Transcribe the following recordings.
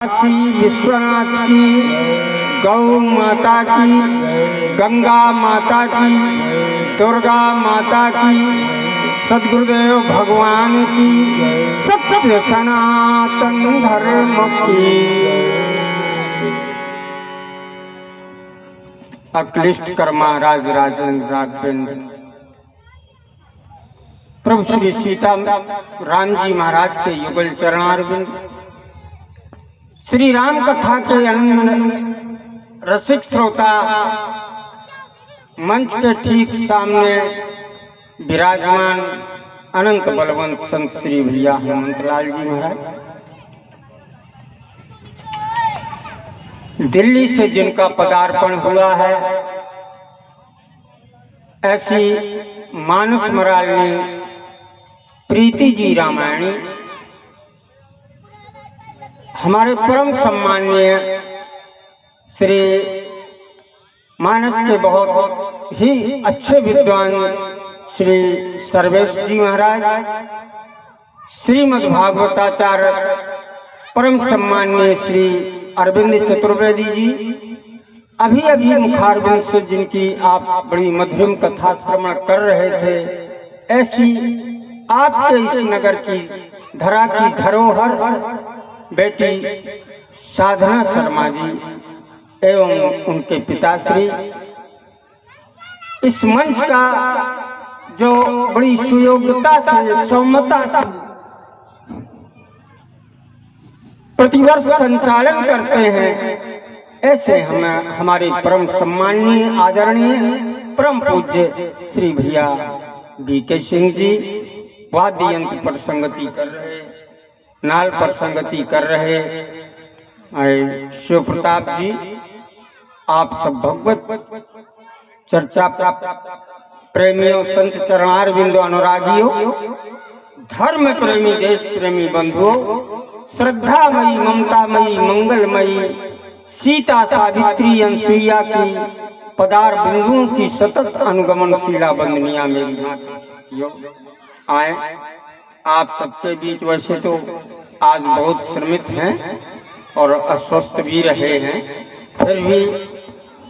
काशी विश्वनाथ की, गौ माता की, गंगा माता की, दुर्गा माता की, सद्गुरुदेव भगवान की, सत्य सनातन धर्म की। अक्लिष्ट कर्मा राज राजेंद्र राघवेंद्र प्रभु श्री सीता राम जी महाराज के युगल चरणारविंद, श्री राम कथा के अनंत रसिक श्रोता मंच के ठीक सामने विराजमान अनंत बलवंत संत श्री भैया हेमंतलाल जी महाराज, दिल्ली से जिनका पदार्पण हुआ है, ऐसी मानस मरालनी प्रीति जी रामायणी, हमारे परम सम्माननीय श्री मानस के बहुत ही अच्छे विद्वान श्री सर्वेश जी महाराज, श्रीमद् भागवताचार्य परम सम्माननीय श्री अरविंद चतुर्वेदी जी, अभी अभी मुखारविंद से जिनकी आप बड़ी मधुरम कथा श्रवण कर रहे थे, ऐसी आपके इस नगर की धरा की धरोहर बेटी साधना शर्मा जी एवं उनके पिताश्री इस मंच का जो बड़ी सुयोग्यता से सौम्यता से प्रतिवर्ष संचालन करते हैं, ऐसे हमारे परम सम्माननीय आदरणीय परम पूज्य श्री भैया बीके सिंह जी वाद्य यंत्र पर संगति कर रहे, नाल पर संगति कर रहे शिव प्रताप जी, आप सब भगवत चर्चा प्रेमियों, संत चरणारविंदों, अनुरागियों, धर्म प्रेमी, देश प्रेमी बंधुओं, श्रद्धामयी, ममतामयी, मंगलमयी सीता सावित्री अनसुईया की पदार बिंदुओं की सतत अनुगमनशीला बंदनिया मेरी माता आए आप सबके बीच। वैसे तो आज बहुत श्रमित हैं और अस्वस्थ भी रहे हैं, फिर भी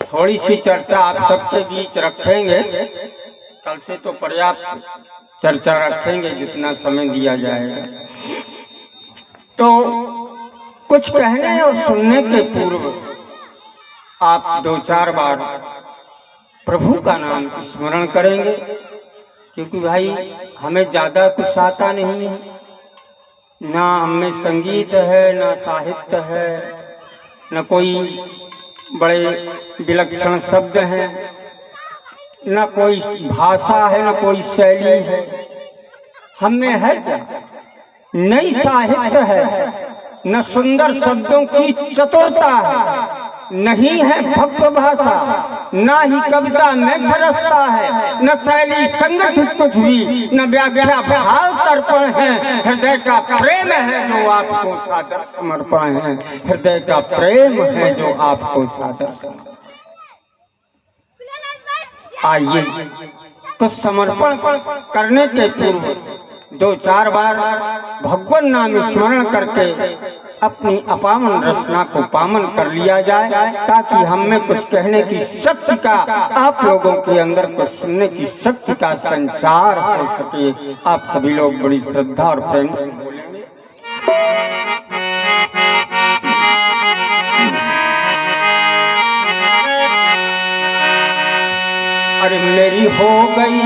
थोड़ी सी चर्चा आप सबके बीच रखेंगे। कल से तो पर्याप्त चर्चा रखेंगे जितना समय दिया जाएगा। तो कुछ कहने और सुनने के पूर्व आप 2-4 बार प्रभु का नाम स्मरण करेंगे, क्योंकि भाई हमें ज्यादा कुछ आता नहीं है, ना हमें संगीत है, ना साहित्य है, न कोई बड़े विलक्षण शब्द हैं, न कोई भाषा है, न कोई शैली है। हमें है क्या? नई साहित्य है, न सुंदर शब्दों की चतुरता है, नहीं है भव्य भाषा, ना ही कविता में सरसता है, न शैली संगठित कुछ भी, न व्याख्या भाव तर्पण है। हृदय का प्रेम है जो आपको सादर समर्पण है, हृदय का प्रेम है जो आपको सादर समर्पण। आइए कुछ समर्पण करने के पूर्व 2-4 बार भगवान नाम स्मरण करके अपनी अपावन रचना को पावन कर लिया जाए, ताकि हम में कुछ कहने की शक्ति का, आप लोगों के अंदर कुछ सुनने की शक्ति का संचार हो सके। आप सभी लोग बड़ी श्रद्धा और प्रेम से बोलेंगे। अरे मेरी हो गई,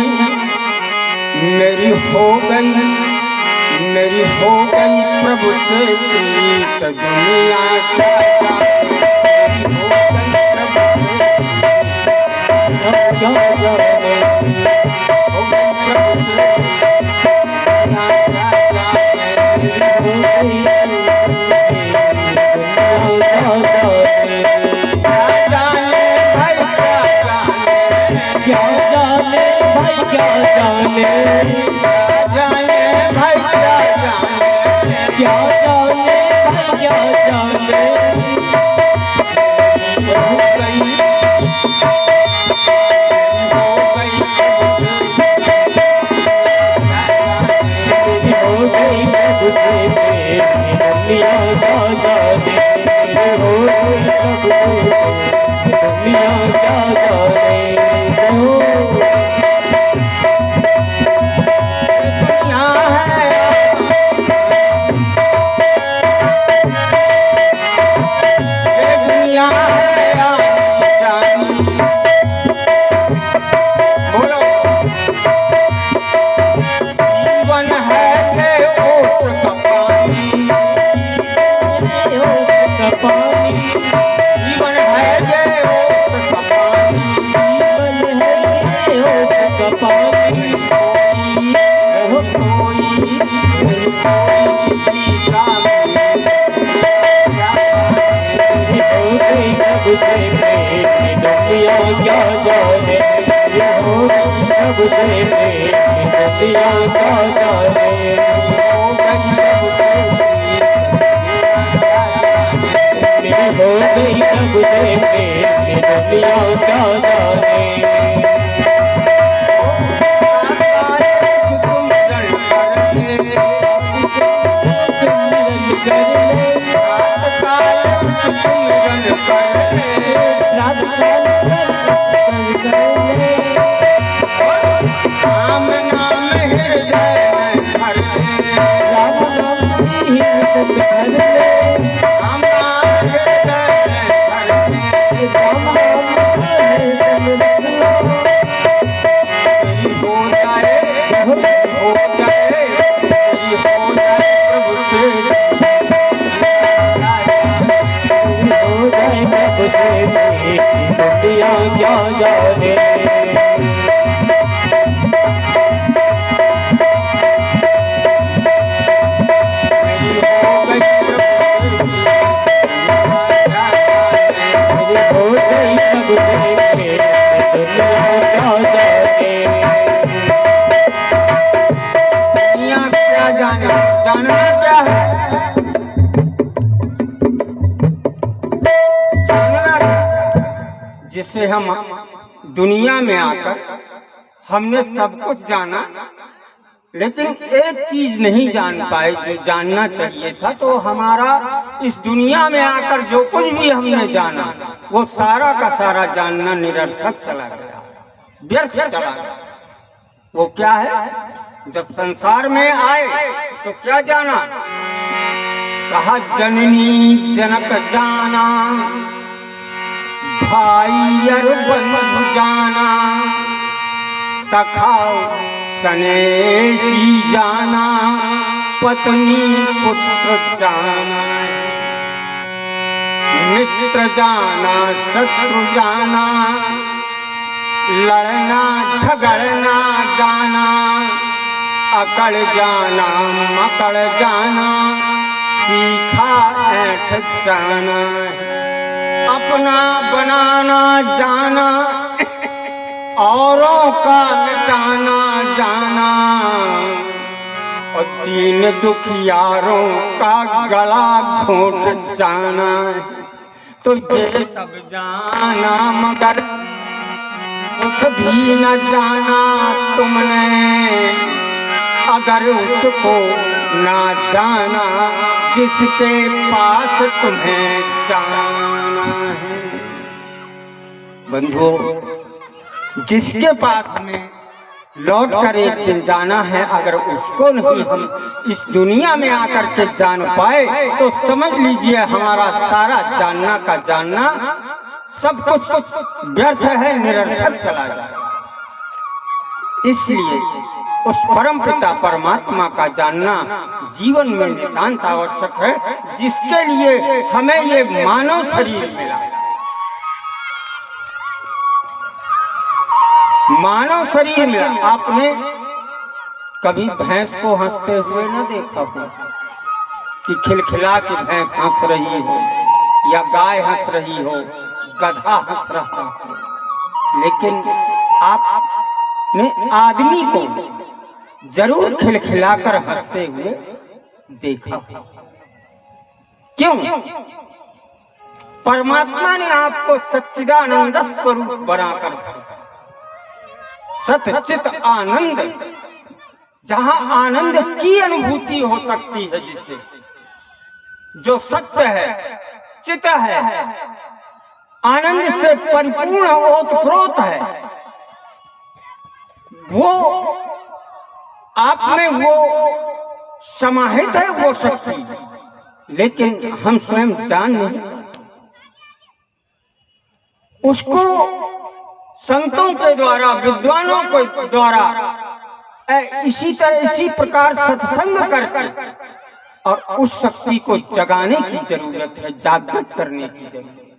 मेरी हो गई, मेरी हो गई प्रभु से प्रीत, दुनिया क्या मेरी हो गई प्रभु से प्रीत, हो गई प्रभु से क्या जाने भाई, क्या जाने, जाने भाई, क्या जाने, क्या जाने भाई, क्या जाने। हो गई, हो गई, हो गई, दुनिया का जाने। हो गई कब से दुनिया क्या जाने हो। दुनिया है ये दुनिया है आनी जानी। बोलो जीवन है ये ओस का पानी। पानी जीवन है ये ओस का पानी। जीवन है उसका पानी। कोई किसी का हो गई कब से प्रेम दुनिया क्या जाने हो गई कब से प्रेम दुनिया क्या जाने हो गई कब हो गई कब से प्रेम दुनिया क्या जाने। सुमिरन कर ले रात काल कर ले राम नाम हृदय में भर ले। राम नाम ही कर ले राम नाम हृदय में भर ले। राम नाम है तेरी हो जाए तेरी हो जाए प्रभु से हो जाए कब से दुनिया क्या जाने। मेरी हो गई प्रभु से हो गई कब से दुनिया क्या जाने। दुनिया क्या जाने। जानना क्या है। जानना क्या जिसे हम दुनिया में आकर हमने सब कुछ जाना लेकिन एक चीज नहीं जान पाए जो जानना चाहिए था। तो हमारा इस दुनिया में आकर जो कुछ भी हमने जाना वो सारा का सारा जानना निरर्थक चला गया, व्यर्थ चला गया। वो क्या है। जब संसार में आए तो क्या जाना। कहा जननी जनक जाना भाई अर बंधु जाना सखा सनेशी जाना पत्नी पुत्र जाना मित्र जाना शत्रु जाना लड़ना झगड़ना जाना अकड़ जाना मकड़ जाना सीखा ऐठ जाना अपना बनाना जाना औरों का मिटाना जाना और दीन दुखियारों का गला घोट जाना। तो ये सब जाना मगर कुछ भी न जाना तुमने अगर उसको ना जाना जिसके पास तुम्हें जाना है। बंधुओं जिसके पास हमें लौट कर एक दिन जाना है अगर उसको नहीं हम इस दुनिया में आकर के जान पाए तो समझ लीजिए हमारा सारा जानना का जानना सब कुछ व्यर्थ है, निरर्थक चला जाए। इसलिए उस परम पिता परमात्मा का जानना जीवन में नितांत आवश्यक है, जिसके लिए हमें ये मानव शरीर मिला। मानव शरीर मिला। आपने कभी भैंस को हंसते हुए न देखा हो कि खिलखिला के भैंस हंस रही हो या गाय हंस रही हो, गधा हंस रहा हो, लेकिन आपने आदमी को जरूर खिलखिलाकर हंसते हुए देखा। क्यों? परमात्मा ने आपको सच्चिदानंद स्वरूप बनाकर भेजा। सतचित आनंद, जहां आनंद की अनुभूति हो सकती है, जिसे जो सत्य है चित है, आनंद से परिपूर्ण ओतप्रोत है। वो आप में वो समाहित है वो शक्ति, लेकिन हम स्वयं जान नहीं पाते। उसको संतों के द्वारा, विद्वानों के द्वारा इसी प्रकार सत्संग करके और उस शक्ति को जगाने की जरूरत है, जागृत करने की जरूरत है।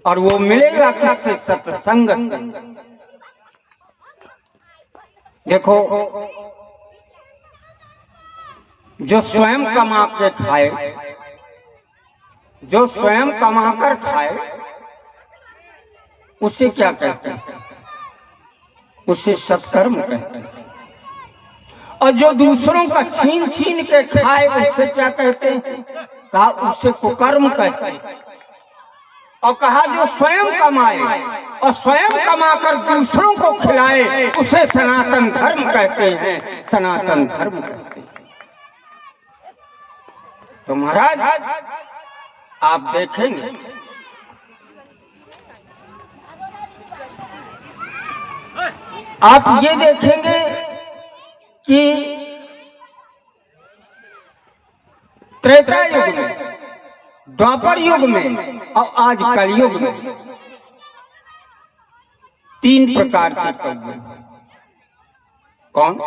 और वो मिलेगा किससे? सत्संग से। देखो, जो स्वयं कमा के खाए, जो स्वयं कमा कर खाए, उसे क्या कहते हैं? उसे सत्कर्म कहते हैं। और जो दूसरों का छीन छीन के खाए, उसे क्या कहते हैं? कहा उसे कुकर्म कहते हैं। और कहा जो स्वयं कमाए और स्वयं कमाकर दूसरों को खिलाए, उसे सनातन धर्म कहते हैं, सनातन धर्म कहते हैं। तो महाराज आप देखेंगे आप ये देखेंगे कि त्रेता युग में, द्वापर युग में और आज कलयुग में 3 प्रकार के कौवे। कौन?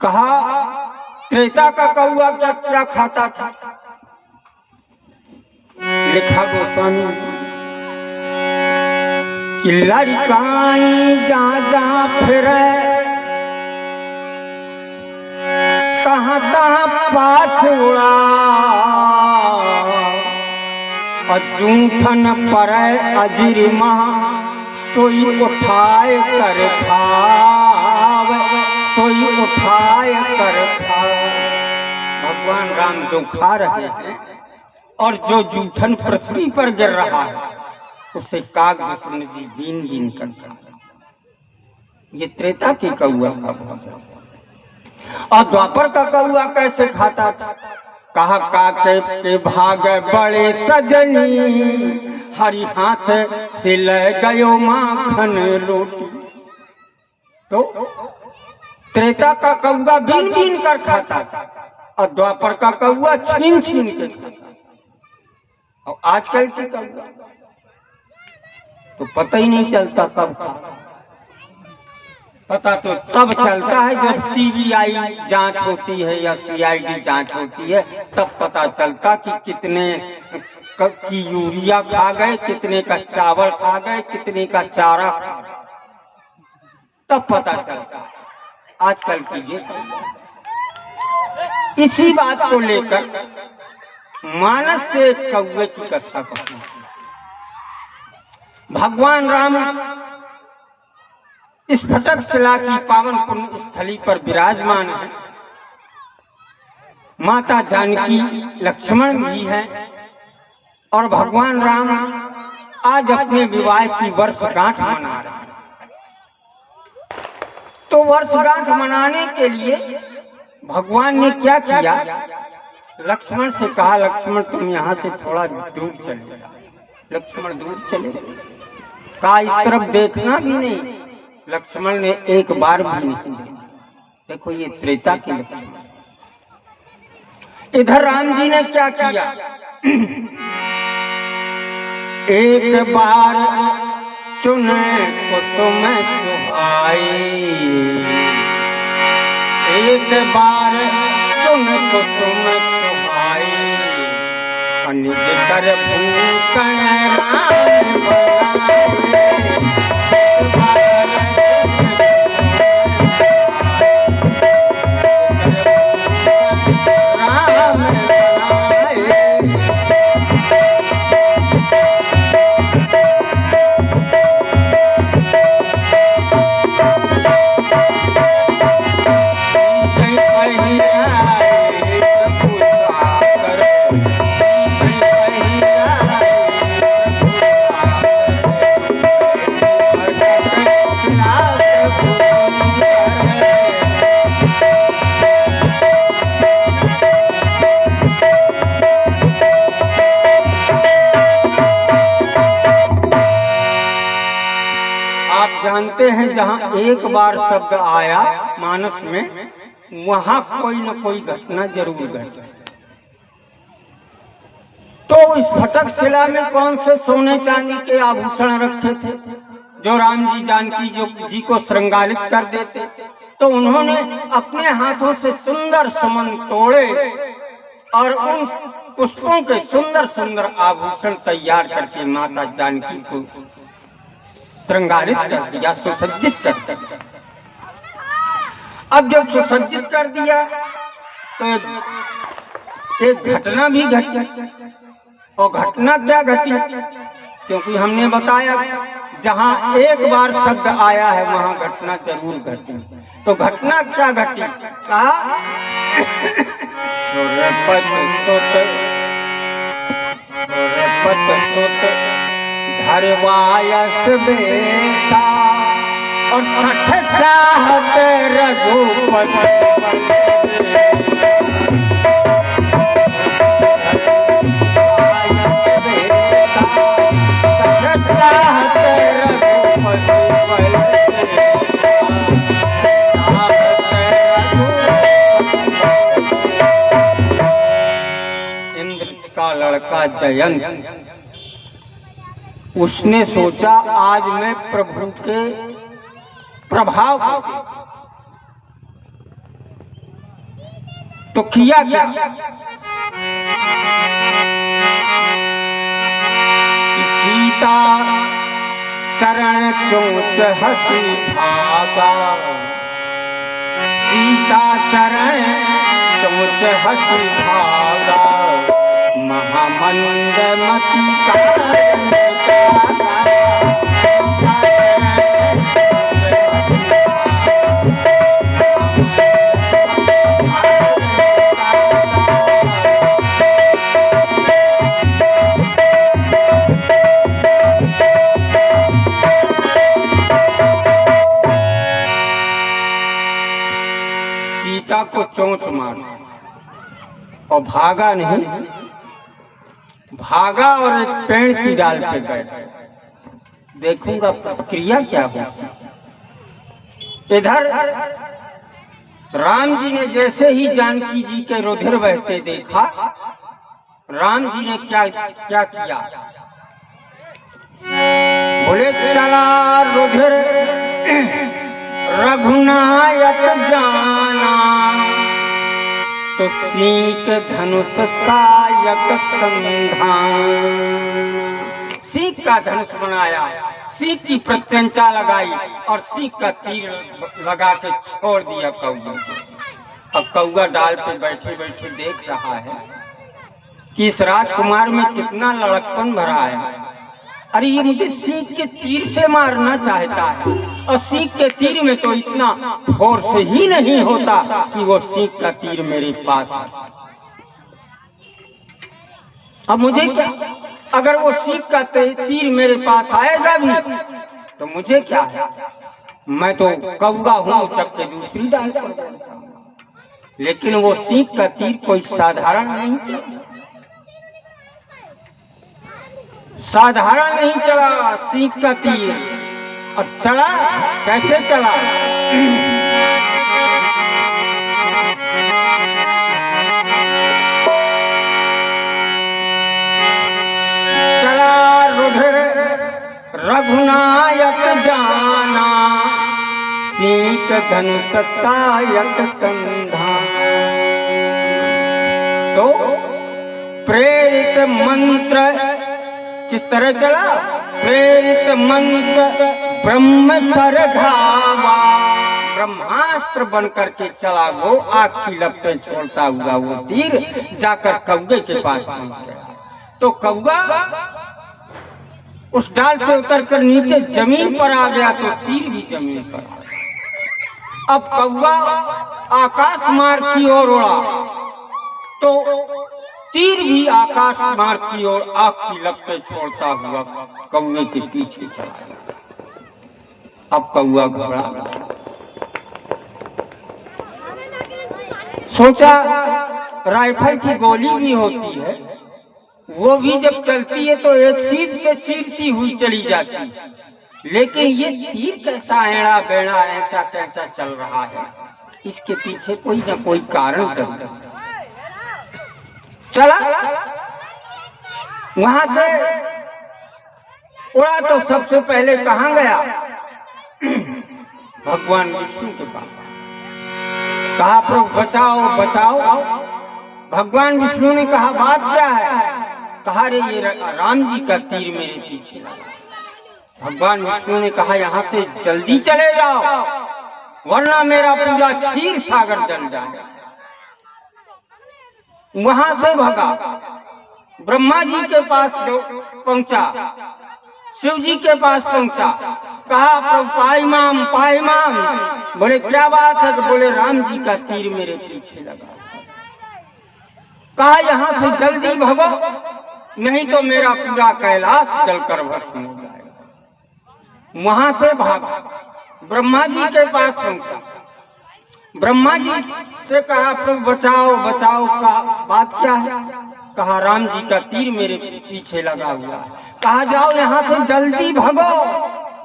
कहा त्रेता का कौवा क्या क्या खाता था? लिखा गोस्वामी कि लड़काई जा जा फिरे, कहाँ तहाँ पाछ उड़ा, और जूठन परे अजिरमा, सोई उठाए कर खाव, सोई उठाए कर खाव। भगवान राम जो खा रहे हैं और जो जूठन पृथ्वी पर गिर रहा है, उसे कागभूषण जी बीन बीन कर खा। ये त्रेता की कौआ का भोजन। और द्वापर का कौआ कैसे खाता था? कहा काके के भाग बड़े सजनी, हरि हाथ से ले गयो माखन रोटी। तो त्रेता का कौआ बीन बीन कर खाता था और द्वापर का कौआ छीन छीन के खाता। और आजकल की कौआ तो पता ही नहीं चलता कब खा। पता तो तब चलता है जब सीबीआई जांच होती है या सीआईडी जांच होती है, तब पता चलता कि कितने की यूरिया खा गए, कितने का चावल खा गए, कितने का चारा खा गए, तब पता चलता। आजकल की ये इसी बात को लेकर मानस से कौवे की कथा कहूं। भगवान राम इस फटक शिला की पावन पुण्य स्थली पर विराजमान है। माता जानकी, लक्ष्मण भी हैं और भगवान राम आज अपने विवाह की वर्षगांठ मना रहे हैं। तो वर्षगांठ मनाने के लिए भगवान ने क्या किया? लक्ष्मण से कहा, लक्ष्मण तुम यहाँ से थोड़ा दूर चले जाओ। लक्ष्मण दूर चले गए। कहा इस तरफ देखना भी नहीं। लक्ष्मण ने एक बार भी नहीं देखा। देखो ये त्रेता के लक्ष्मण। इधर राम जी ने क्या किया? एक बार चुने कुसुम सुहाई, एक बार चुन कुसुम सुहाई, निज कर भूषण राम बनाए। जानते हैं जहाँ एक बार शब्द आया मानस में, वहाँ कोई न कोई घटना जरूर घटे। तो इस फटक शिला में कौन से सोने चांदी के आभूषण रखे थे जो राम जी जानकी जी को श्रृंगारित कर देते? तो उन्होंने अपने हाथों से सुंदर समन तोड़े और उन पुष्पों के सुंदर सुंदर आभूषण तैयार करके माता जानकी को श्रृंगारित कर दिया, सुसज्जित कर दिया। अब जब सुसज्जित कर दिया तो एक घटना भी घटी। और घटना क्या घटी? क्योंकि हमने बताया जहां एक बार शब्द आया है वहां घटना जरूर घटी। तो घटना क्या घटी? कहा धरवायस बेसा और 60 चाहत रघुपति लड़का जयंत, उसने सोचा आज मैं प्रभु के प्रभाव तो किया क्या? सीता चरण चोंच हटी भागा, सीता चरण चोंच हटी भागा, महामंदमती कारण सीता को चोंच मारा और भागा नहीं, भागा और एक पेड़ की डाल पे बैठा। देखूंगा प्रक्रिया क्या होगी। इधर राम जी ने जैसे ही जानकी जी के रुधिर बहते देखा, राम जी ने क्या क्या किया? बोले चला रुधिर रघुनायक जाना, तो सीक धनुष सायक संधान। सीक का धनुष बनाया, सीक की प्रत्यंचा लगाई और सीक का तीर लगा के छोड़ दिया कौवा। अब कौवा डाल पे बैठे बैठे देख रहा है कि इस राजकुमार में कितना लड़कपन भरा है। अरे ये मुझे सीख के तीर से मारना चाहता है, और सीख के तीर में तो इतना फोर्स ही नहीं होता कि वो सीख का तीर मेरे पास। अब मुझे क्या, अगर वो सीख का तीर मेरे पास आएगा भी तो मुझे क्या है? मैं तो कौवा हूँ, चक के दूसरी डाल पर। लेकिन वो सीख का तीर कोई साधारण नहीं चला, साधारण नहीं चला सीख का तीर। और चला कैसे चला? चला रुधिर रघुनायक जाना, सीक धनुष सायक संधान। तो प्रेरित मंत्र किस तरह चला? प्रेरित मंत्र ब्रह्म सर धावा, ब्रह्मास्त्र बन करके चला वो, आग की लपटें छोड़ता हुआ वो तीर जाकर कौवे के पास पहुंच गया। तो कौवा उस डाल से उतरकर नीचे जमीन पर आ गया, तो तीर भी जमीन पर आ गया। अब कौवा आकाश मार्ग की ओर उड़ा, तो तीर भी आकाश मार्ग की ओर आग की लपटें छोड़ता हुआ कौवे के पीछे चला गया। अब कौवा घबरा गया, सोचा राइफल की गोली भी होती है, वो भी जब चलती है तो एक सीध से चीरती हुई चली जाती, लेकिन ये तीर कैसा एड़ा बेड़ा ऐचा कैचा चल रहा है, इसके पीछे कोई ना कोई कारण चला। वहां से उड़ा तो सबसे पहले कहां गया? भगवान विष्णु के पास। कहा प्रभु बचाओ बचाओ। भगवान विष्णु ने कहा बात क्या है? कहा रे ये राम जी का तीर मेरे पीछे लगा। भगवान विष्णु ने कहा यहाँ से जल्दी चले जाओ वरना मेरा पूरा क्षीर सागर जल जाएगा। वहां से भगा, ब्रह्मा जी के पास पहुंचा, शिव जी के पास पहुंचा। कहा प्रभु पाई माम। बोले क्या बात है? तो बोले राम जी का तीर मेरे पीछे लगा। कहा यहाँ से जल्दी भगो नहीं तो मेरा पूरा कैलाश जलकर भस्म हो जाएगा। वहां से भागा, ब्रह्मा जी के पास पहुंचा। ब्रह्मा जी से कहा प्रभु बचाओ बचाओ। कहा बात क्या है? कहा राम जी का तीर मेरे पीछे लगा हुआ है। कहा जाओ यहाँ से जल्दी भगो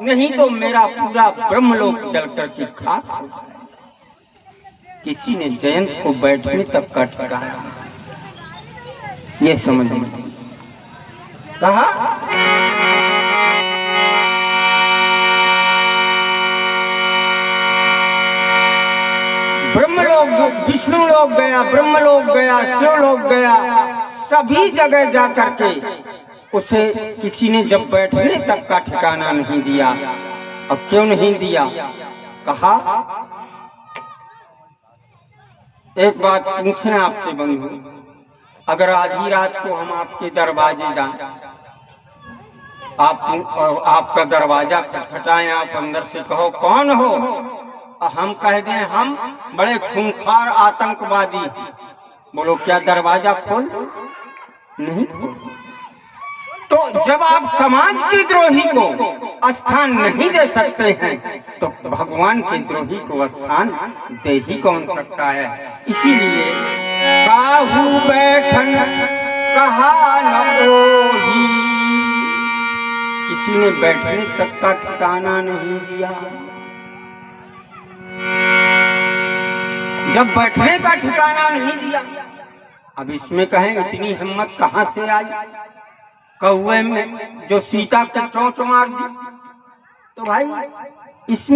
नहीं तो मेरा पूरा ब्रह्मलोक जल करके खाक हो जाएगा। किसी ने जयंत को बैठने तक का ठिकाना ये समझ में। कहा ब्रह्मलोक, विष्णु लोक गया, ब्रह्मलोक गया, शिवलोक गया, सभी जगह जा करके उसे किसी ने जब बैठने तक का ठिकाना नहीं दिया। अब क्यों नहीं दिया? कहा एक बात पूछें आपसे बंधु, अगर आधी रात को हम आपके दरवाजे जाएं, आपका दरवाजा खटखटाएं, आप अंदर से कहो कौन हो, हम कह दें हम बड़े खूंखार आतंकवादी, बोलो क्या दरवाजा खोल? नहीं। तो जब आप समाज के द्रोही को स्थान नहीं दे सकते हैं तो भगवान के द्रोही को स्थान दे ही कौन सकता है? इसीलिए काहू बैठन कहा न ओही, किसी ने बैठने तक का ठिकाना नहीं दिया। जब बैठने का ठिकाना नहीं दिया, अब इसमें कहें इतनी हिम्मत कहां से आई? कौए में जो सीता के चोंच मार दी, तो भाई इसमें